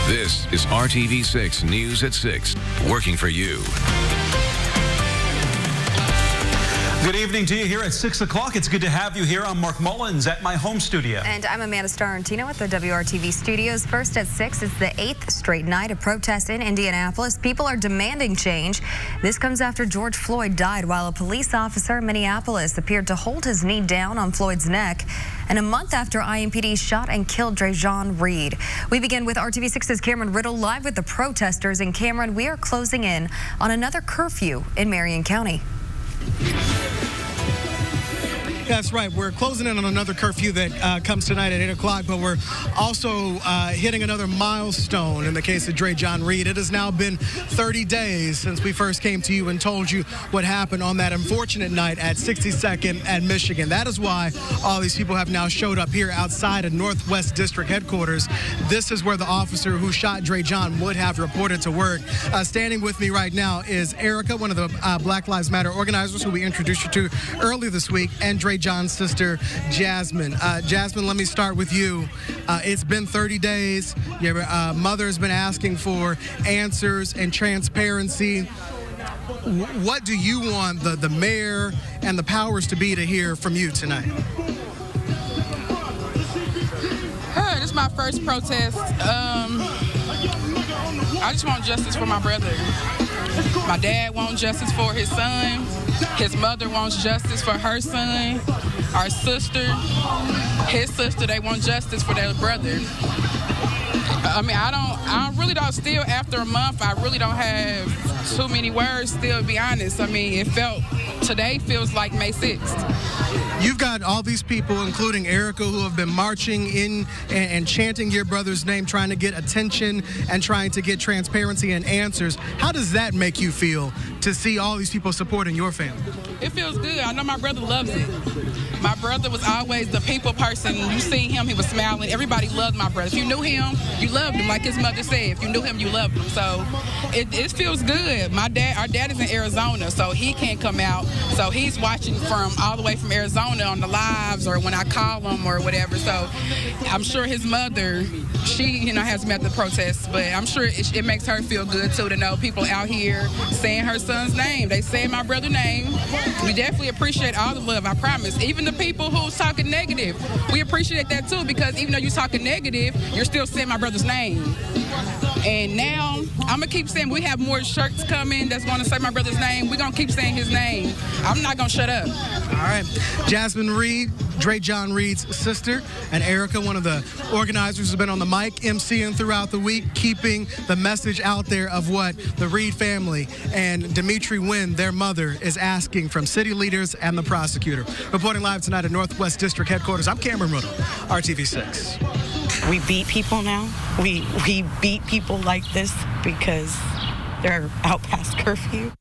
This is RTV6 News at 6, working for you. Good evening to you here at 6 o'clock. It's good to have you here. I'm Mark Mullins at my home studio. And I'm Amanda Starantino at the WRTV studios. First at 6, it's the 8th straight night of protests in Indianapolis. People are demanding change. This comes after George Floyd died while a police officer in Minneapolis appeared to hold his knee down on Floyd's neck. And a month after IMPD shot and killed Dre'Jon Reed. We begin with RTV6's Cameron Riddle live with the protesters. And Cameron, we are closing in on another curfew in Marion County. That's right. We're closing in on another curfew that comes tonight at 8 o'clock, but we're also hitting another milestone in the case of Dre'Jon Reed. It has now been 30 days since we first came to you and told you what happened on that unfortunate night at 62nd and Michigan. That is why all these people have now showed up here outside of Northwest District headquarters. This is where the officer who shot Dre'Jon would have reported to work. Standing with me right now is Erica, one of the Black Lives Matter organizers who we introduced you to earlier this week, and Dre'Jon's sister, Jasmine. Jasmine, let me start with you. It's been 30 days. Your mother has been asking for answers and transparency. What do you want the mayor and the powers to be to hear from you tonight? This is my first protest. I just want justice for my brother. My dad wants justice for his son. His mother wants justice for her son. Our sister, his sister, they want justice for their brother. I mean, I really don't, still after a month, I really don't have too many words still, to be honest. I mean, today feels like May 6th. You've got all these people, including Erica, who have been marching in and chanting your brother's name, trying to get attention and trying to get transparency and answers. How does that make you feel to see all these people supporting your family? It feels good. I know my brother loves it. My brother was always the people person. You see him, he was smiling. Everybody loved my brother. If you knew him, you loved him. Like his mother said, if you knew him, you loved him. So it feels good. Our dad is in Arizona, so he can't come out. So he's watching from all the way from Arizona on the lives or when I call him or whatever. So I'm sure his mother, she has met the protests, but I'm sure it makes her feel good too to know people out here saying her son's name. They say my brother's name. We definitely appreciate all the love, I promise. Even the people who's talking negative, we appreciate that too, because even though you're talking negative, you're still saying my brother's name. And now I'm gonna keep saying, we have more shirts coming that's gonna say my brother's name. We're gonna keep saying his name. I'm not gonna shut up. All right. Jasmine Reed, Dre'Jon Reed's sister, and Erica, one of the organizers, has been on the mic, emceeing throughout the week, keeping the message out there of what the Reed family and Dimitri Wynn, their mother, is asking from city leaders and the prosecutor. Reporting live tonight at Northwest District headquarters, I'm Cameron Riddle, RTV6. We beat people now. We beat people like this because they're out past curfew.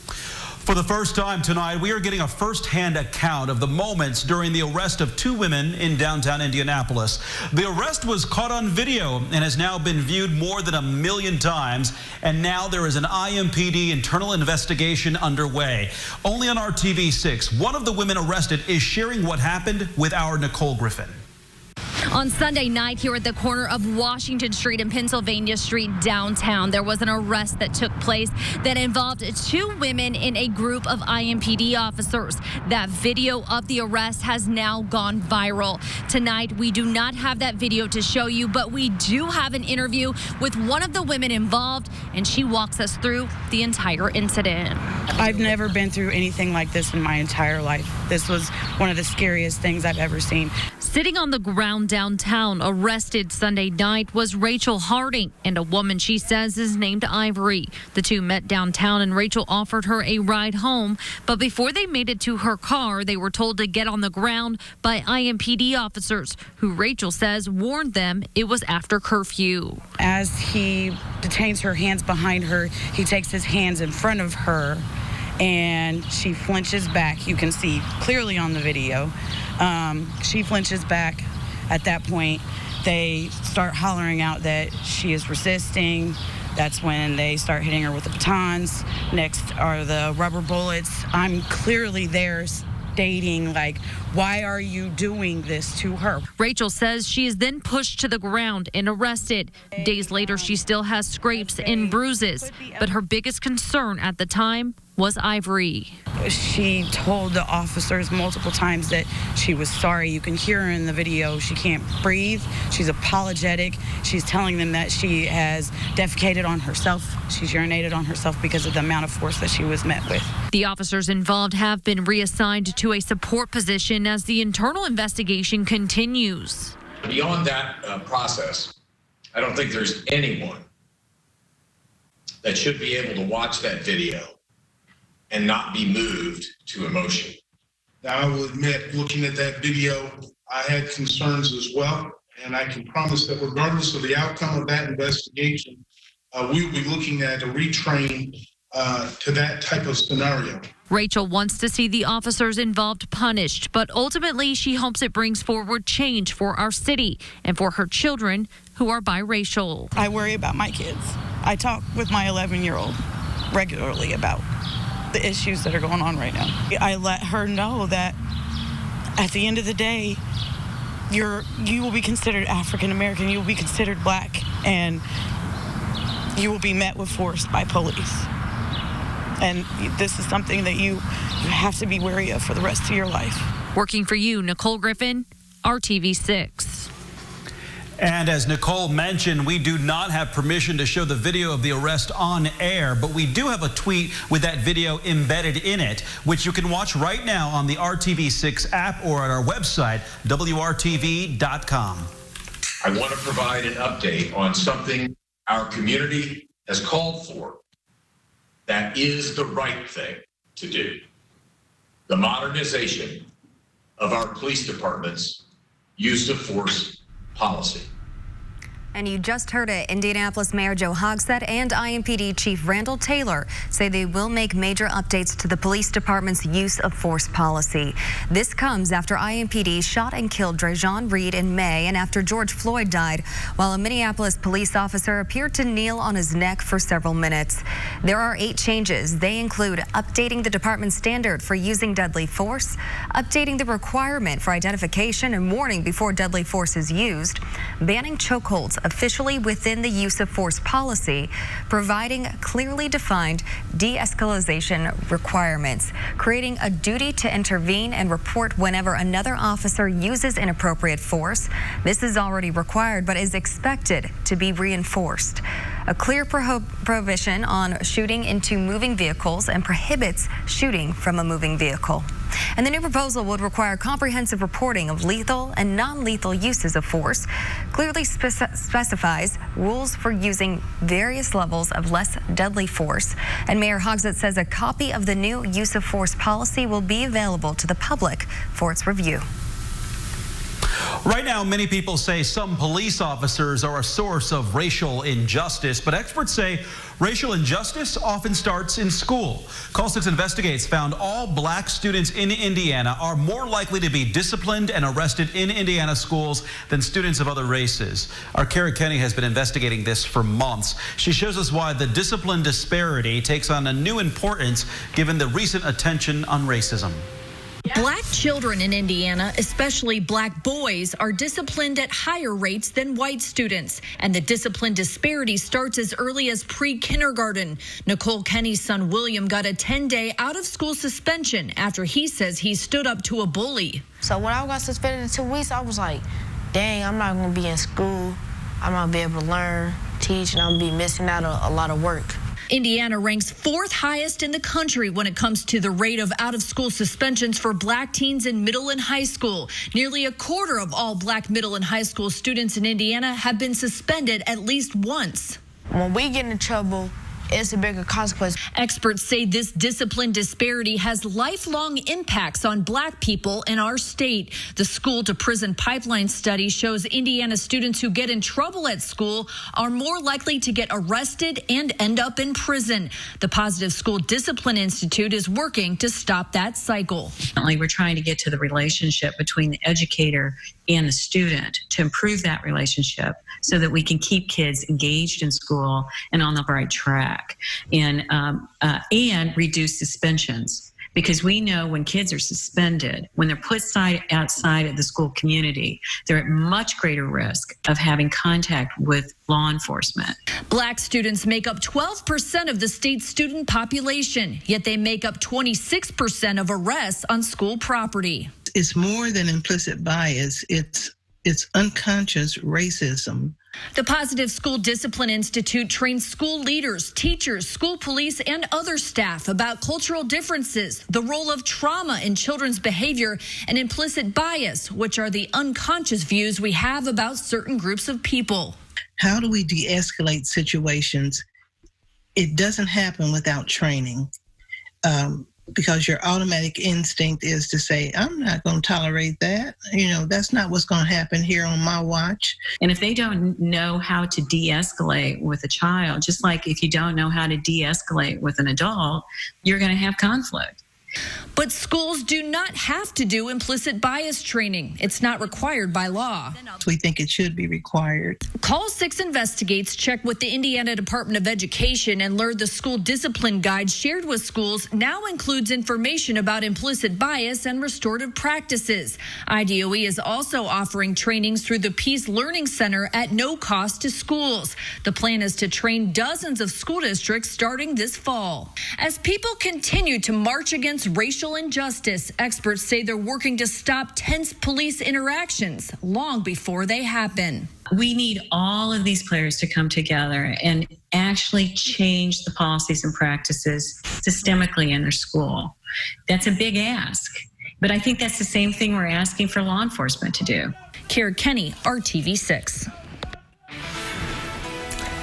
For the first time tonight, we are getting a first-hand account of the moments during the arrest of two women in downtown Indianapolis. The arrest was caught on video and has now been viewed more than 1 million times. And now there is an IMPD internal investigation underway. Only on RTV6, one of the women arrested is sharing what happened with our Nicole Griffin. On Sunday night here at the corner of Washington Street and Pennsylvania Street downtown, there was an arrest that took place that involved two women in a group of IMPD officers. That video of the arrest has now gone viral. Tonight, we do not have that video to show you, but we do have an interview with one of the women involved, and she walks us through the entire incident. I've never been through anything like this in my entire life. This was one of the scariest things I've ever seen. Sitting on the ground downtown, arrested Sunday night, was Rachel Harding and a woman she says is named Ivory. The two met downtown and Rachel offered her a ride home, but before they made it to her car, they were told to get on the ground by IMPD officers, who Rachel says warned them it was after curfew. As he detains her hands behind her, he takes his hands in front of her and she flinches back. You can see clearly on the video. She flinches back. At that point, they start hollering out that she is resisting. That's when they start hitting her with the batons. Next are the rubber bullets. I'm clearly there stating, like, why are you doing this to her? Rachel says she is then pushed to the ground and arrested. Days later, she still has scrapes and bruises, but her biggest concern at the time was Ivory. She told the officers multiple times that she was sorry. You can hear her in the video. She can't breathe. She's apologetic. She's telling them that she has defecated on herself. She's urinated on herself because of the amount of force that she was met with. The officers involved have been reassigned to a support position as the internal investigation continues. Beyond that process, I don't think there's anyone that should be able to watch that video and not be moved to emotion. Now, I will admit, looking at that video, I had concerns as well, and I can promise that regardless of the outcome of that investigation, we will be looking at a retrain to that type of scenario. Rachel wants to see the officers involved punished, but ultimately she hopes it brings forward change for our city and for her children who are biracial. I worry about my kids. I talk with my 11-year-old regularly about the issues that are going on right now. I let her know that at the end of the day, you will be considered African American, you will be considered black, and you will be met with force by police. And this is something that you have to be wary of for the rest of your life. Working for you, Nicole Griffin, RTV6. And as Nicole mentioned, we do not have permission to show the video of the arrest on air, but we do have a tweet with that video embedded in it, which you can watch right now on the RTV6 app or at our website, WRTV.com. I want to provide an update on something our community has called for that is the right thing to do. The modernization of our police department's use of force policy. And you just heard it. Indianapolis Mayor Joe Hogsett and IMPD Chief Randall Taylor say they will make major updates to the police department's use of force policy. This comes after IMPD shot and killed Drejon Reed in May and after George Floyd died, while a Minneapolis police officer appeared to kneel on his neck for several minutes. There are 8 changes. They include updating the department's standard for using deadly force, updating the requirement for identification and warning before deadly force is used, banning chokeholds officially within the use of force policy, providing clearly defined de-escalation requirements, creating a duty to intervene and report whenever another officer uses inappropriate force. This is already required but is expected to be reinforced. A clear prohibition on shooting into moving vehicles and prohibits shooting from a moving vehicle. And the new proposal would require comprehensive reporting of lethal and non-lethal uses of force, clearly specifies rules for using various levels of less deadly force. And Mayor Hogsett says a copy of the new use of force policy will be available to the public for its review. Right now, many people say some police officers are a source of racial injustice, but experts say racial injustice often starts in school. Call 6 Investigates found all black students in Indiana are more likely to be disciplined and arrested in Indiana schools than students of other races. Our Carrie Kenny has been investigating this for months. She shows us why the discipline disparity takes on a new importance given the recent attention on racism. Black children in Indiana, especially black boys, are disciplined at higher rates than white students. And the discipline disparity starts as early as pre-kindergarten. Nicole Kenny's son William got a 10-day out-of-school suspension after he says he stood up to a bully. So when I got suspended in 2 weeks, I was like, dang, I'm not going to be in school. I'm not going to be able to learn, teach, and I'm going to be missing out on a lot of work. Indiana ranks 4th highest in the country when it comes to the rate of out-of-school suspensions for black teens in middle and high school. Nearly a quarter of all black middle and high school students in Indiana have been suspended at least once. When we get in trouble, it's a bigger consequence. Experts say this discipline disparity has lifelong impacts on black people in our state. The school to prison pipeline study shows Indiana students who get in trouble at school are more likely to get arrested and end up in prison. The Positive School Discipline Institute is working to stop that cycle. We're trying to get to the relationship between the educator and the student to improve that relationship so that we can keep kids engaged in school and on the right track and reduce suspensions. because we know when kids are suspended, when they're put outside of the school community, they're at much greater risk of having contact with law enforcement. Black students make up 12% of the state's student population, yet they make up 26% of arrests on school property. It's more than implicit bias. It's unconscious racism. The Positive School Discipline Institute trains school leaders, teachers, school police, and other staff about cultural differences, the role of trauma in children's behavior, and implicit bias, which are the unconscious views we have about certain groups of people. How do we de-escalate situations? It doesn't happen without training. Because your automatic instinct is to say, I'm not going to tolerate that. That's not what's going to happen here on my watch. And if they don't know how to de-escalate with a child, just like if you don't know how to de-escalate with an adult, you're going to have conflict. But schools do not have to do implicit bias training. It's not required by law. We think it should be required. Call 6 Investigates checked with the Indiana Department of Education and learned the school discipline guide shared with schools now includes information about implicit bias and restorative practices. IDOE is also offering trainings through the Peace Learning Center at no cost to schools. The plan is to train dozens of school districts starting this fall. As people continue to march against racial injustice, experts say they're working to stop tense police interactions long before they happen. We need all of these players to come together and actually change the policies and practices systemically in their school. That's a big ask, but I think that's the same thing we're asking for law enforcement to do. Kara Kenny, RTV6.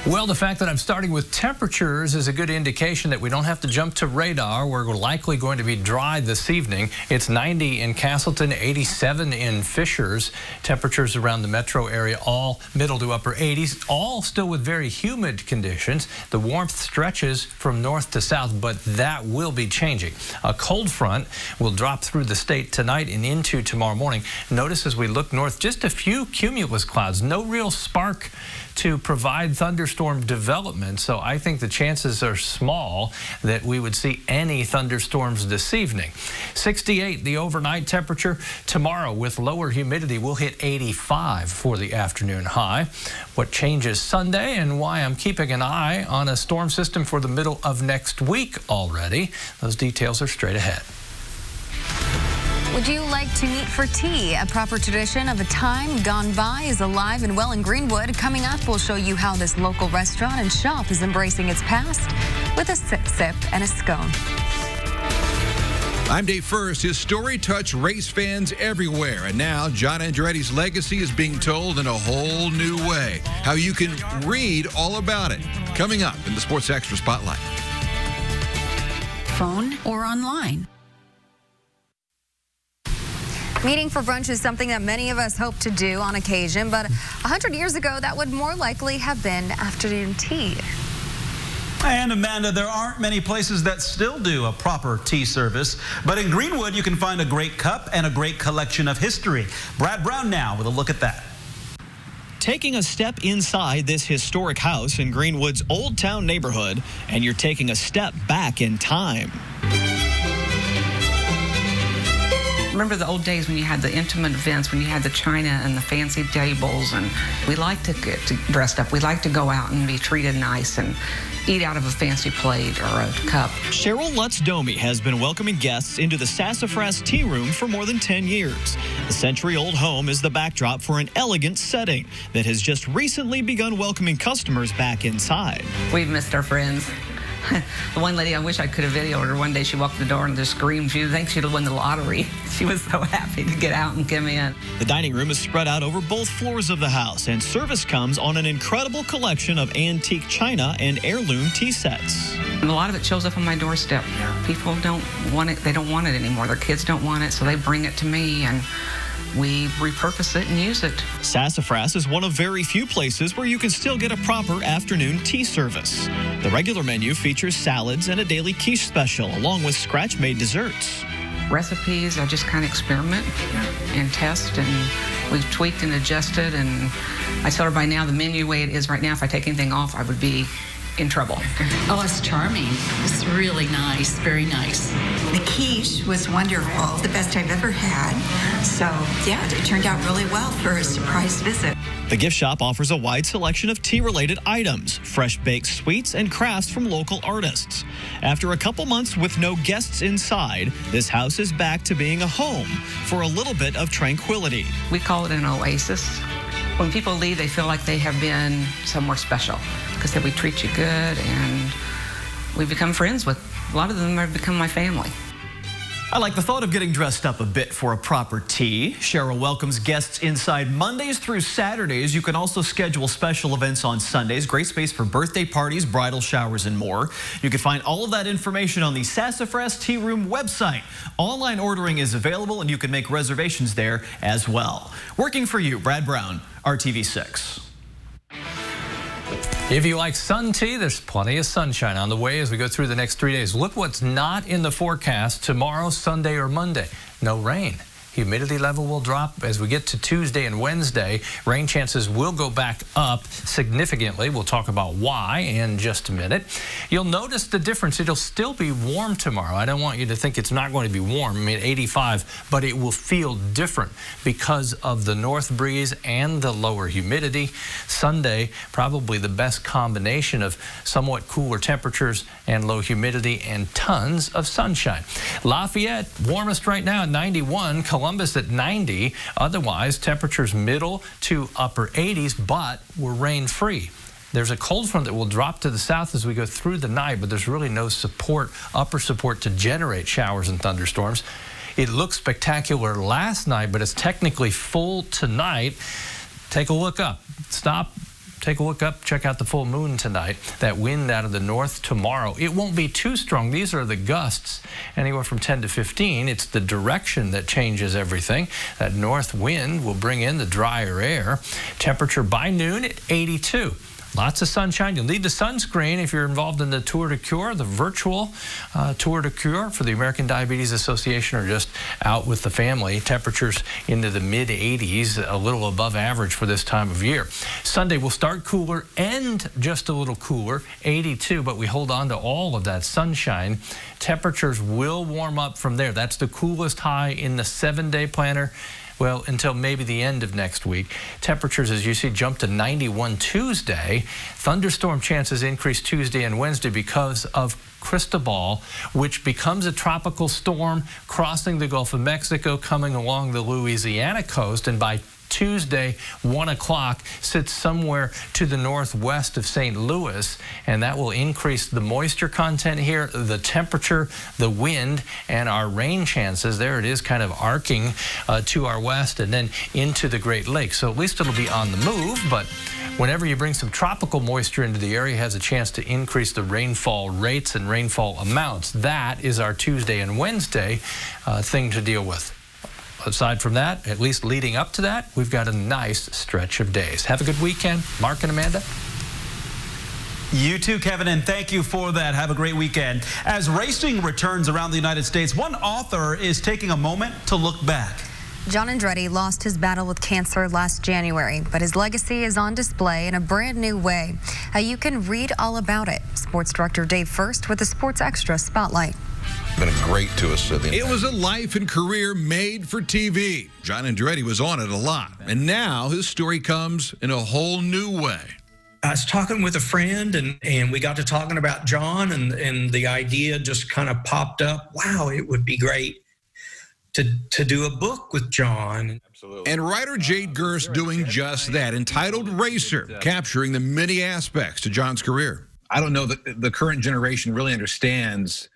Well, the fact that I'm starting with temperatures is a good indication that we don't have to jump to radar. We're likely going to be dry this evening. It's 90 in Castleton, 87 in Fishers. Temperatures around the metro area, all middle to upper 80s, all still with very humid conditions. The warmth stretches from north to south, but that will be changing. A cold front will drop through the state tonight and into tomorrow morning. Notice as we look north, just a few cumulus clouds, no real spark to provide thunderstorm development, so I think the chances are small that we would see any thunderstorms this evening. 68 the overnight temperature. Tomorrow with lower humidity we'll hit 85 for the afternoon high. What changes Sunday and why I'm keeping an eye on a storm system for the middle of next week already. Those details are straight ahead. Would you like to meet for tea? A proper tradition of a time gone by is alive and well in Greenwood. Coming up, we'll show you how this local restaurant and shop is embracing its past with a sip and a scone. I'm Dave First. His story touched race fans everywhere, and now John Andretti's legacy is being told in a whole new way. How you can read all about it. Coming up in the Sports Extra Spotlight. Phone or online? Meeting for brunch is something that many of us hope to do on occasion, but 100 years ago, that would more likely have been afternoon tea. And Amanda, there aren't many places that still do a proper tea service, but in Greenwood, you can find a great cup and a great collection of history. Brad Brown now with a look at that. Taking a step inside this historic house in Greenwood's Old Town neighborhood, and you're taking a step back in time. Remember the old days when you had the intimate events, when you had the china and the fancy tables, and we like to get dressed up. We like to go out and be treated nice and eat out of a fancy plate or a cup. Cheryl Lutz-Domi has been welcoming guests into the Sassafras Tea Room for more than 10 years. The century-old home is the backdrop for an elegant setting that has just recently begun welcoming customers back inside. We've missed our friends. The one lady, I wish I could have videoed her. One day she walked the door and just screamed. She thinks she'd have won the lottery. She was so happy to get out and come in. The dining room is spread out over both floors of the house, and service comes on an incredible collection of antique china and heirloom tea sets. And a lot of it shows up on my doorstep. People don't want it. They don't want it anymore. Their kids don't want it, so they bring it to me, and we repurpose it and use it. Sassafras is one of very few places where you can still get a proper afternoon tea service. The regular menu features salads and a daily quiche special, along with scratch-made desserts. Recipes, I just kind of experiment and test, and we've tweaked and adjusted, and I tell everybody now the menu the way it is right now, if I take anything off, I would be in trouble. Oh, it's charming. It's really nice, very nice. The quiche was wonderful, the best I've ever had. So, yeah, it turned out really well for a surprise visit. The gift shop offers a wide selection of tea-related items, fresh baked sweets, and crafts from local artists. After a couple months with no guests inside, this house is back to being a home for a little bit of tranquility. We call it an oasis. When people leave, they feel like they have been somewhere special because we treat you good, and we become friends with, a lot of them have become my family. I like the thought of getting dressed up a bit for a proper tea. Cheryl welcomes guests inside Mondays through Saturdays. You can also schedule special events on Sundays. Great space for birthday parties, bridal showers, and more. You can find all of that information on the Sassafras Tea Room website. Online ordering is available, and you can make reservations there as well. Working for you, Brad Brown, RTV6. If you like sun tea, there's plenty of sunshine on the way as we go through the next 3 days. Look what's not in the forecast tomorrow, Sunday, or Monday. No rain. Humidity level will drop as we get to Tuesday and Wednesday. Rain chances will go back up significantly. We'll talk about why in just a minute. You'll notice the difference. It'll still be warm tomorrow. I don't want you to think it's not going to be warm. I mean, 85, but it will feel different because of the north breeze and the lower humidity. Sunday, probably the best combination of somewhat cooler temperatures and low humidity and tons of sunshine. Lafayette, warmest right now at 91. Columbus at 90. Otherwise, temperatures middle to upper 80s, but we're rain-free. There's a cold front that will drop to the south as we go through the night, but there's really no support, upper support to generate showers and thunderstorms. It looked spectacular last night, but it's technically full tonight. Take a look up. Stop. Take a look up, check out the full moon tonight. That wind out of the north tomorrow. It won't be too strong. These are the gusts, anywhere from 10 to 15. It's the direction that changes everything. That north wind will bring in the drier air. Temperature by noon at 82. Lots of sunshine. You'll need the sunscreen if you're involved in the Tour de Cure, the virtual Tour de Cure for the American Diabetes Association, or just out with the family. Temperatures into the mid-80s, a little above average for this time of year. Sunday will start cooler, end just a little cooler, 82, but we hold on to all of that sunshine. Temperatures will warm up from there. That's the coolest high in the 7-day planner. Well, until maybe the end of next week. Temperatures, as you see, jump to 91 Tuesday. Thunderstorm chances increase Tuesday and Wednesday because of Cristobal, which becomes a tropical storm crossing the Gulf of Mexico, coming along the Louisiana coast, and by Tuesday, 1 o'clock, sits somewhere to the northwest of St. Louis, and that will increase the moisture content here, the temperature, the wind, and our rain chances. There it is, kind of arcing to our west and then into the Great Lakes. So at least it'll be on the move, but whenever you bring some tropical moisture into the area, it has a chance to increase the rainfall rates and rainfall amounts. That is our Tuesday and Wednesday thing to deal with. Aside from that, at least leading up to that, we've got a nice stretch of days. Have a good weekend. Mark and Amanda. You too, Kevin, and thank you for that. Have a great weekend. As racing returns around the United States, one author is taking a moment to look back. John Andretti lost his battle with cancer last January, but his legacy is on display in a brand new way. You can read all about it. Sports Director Dave First with the Sports Extra Spotlight. Been great to us. It was a life and career made for TV. John Andretti was on it a lot, and now his story comes in a whole new way. I was talking with a friend, and we got to talking about John, and the idea just kind of popped up. Wow, it would be great to do a book with John. Absolutely. And writer Jade Gerst doing just that, entitled Racer, capturing the many aspects to John's career. I don't know that the current generation really understands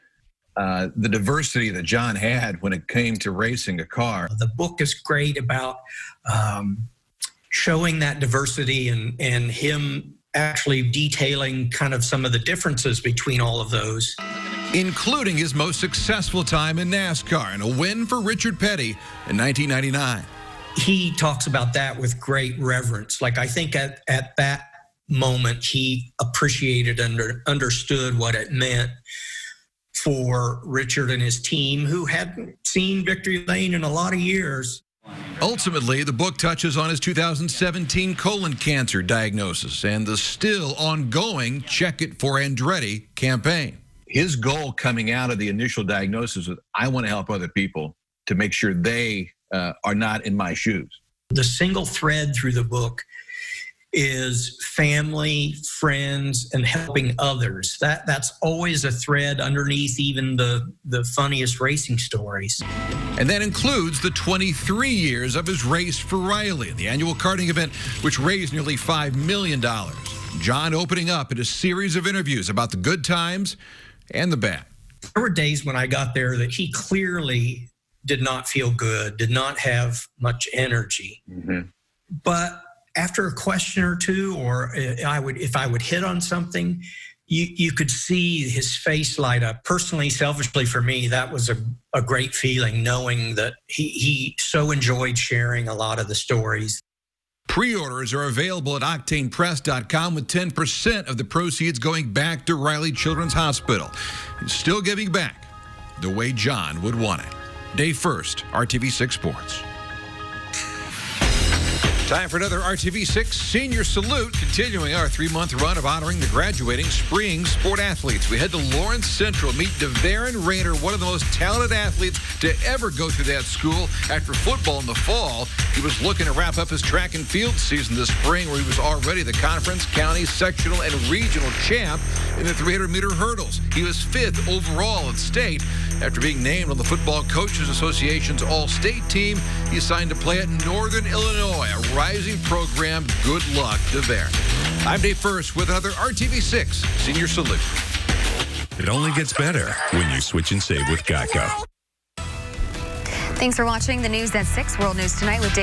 the diversity that John had when it came to racing a car. The book is great about showing that diversity and him actually detailing kind of some of the differences between all of those. Including his most successful time in NASCAR and a win for Richard Petty in 1999. He talks about that with great reverence. Like, I think at that moment, he appreciated understood what it meant for Richard and his team, who hadn't seen victory lane in a lot of years. Ultimately, the book touches on his 2017 colon cancer diagnosis and the still ongoing Check It for Andretti campaign. His goal coming out of the initial diagnosis was, I want to help other people to make sure they are not in my shoes. The single thread through the book is family, friends, and helping others. That's always a thread underneath even the funniest racing stories. And that includes the 23 years of his Race for Riley, the annual karting event, which raised nearly $5 million. John opening up in a series of interviews about the good times and the bad. There were days when I got there that he clearly did not feel good, did not have much energy. Mm-hmm. But after a question or two, or if I would hit on something, you could see his face light up. Personally, selfishly for me, that was a great feeling, knowing that he so enjoyed sharing a lot of the stories. Pre-orders are available at octanepress.com with 10% of the proceeds going back to Riley Children's Hospital. He's still giving back the way John would want it. Dave First, RTV6 Sports. Time for another RTV6 Senior Salute, continuing our 3-month run of honoring the graduating spring sport athletes. We head to Lawrence Central, meet DeVaron Rayner, one of the most talented athletes to ever go through that school. After football in the fall, he was looking to wrap up his track and field season this spring, where he was already the conference, county, sectional, and regional champ in the 300-meter hurdles. He was 5th overall at state. After being named on the Football Coaches Association's All-State team, he signed to play at Northern Illinois, a rising program. Good luck, DeVaron. I'm Dave First with another RTV6 Senior Salute. It only gets better when you switch and save with Geico. Thanks for watching the news at 6 World News Tonight with David.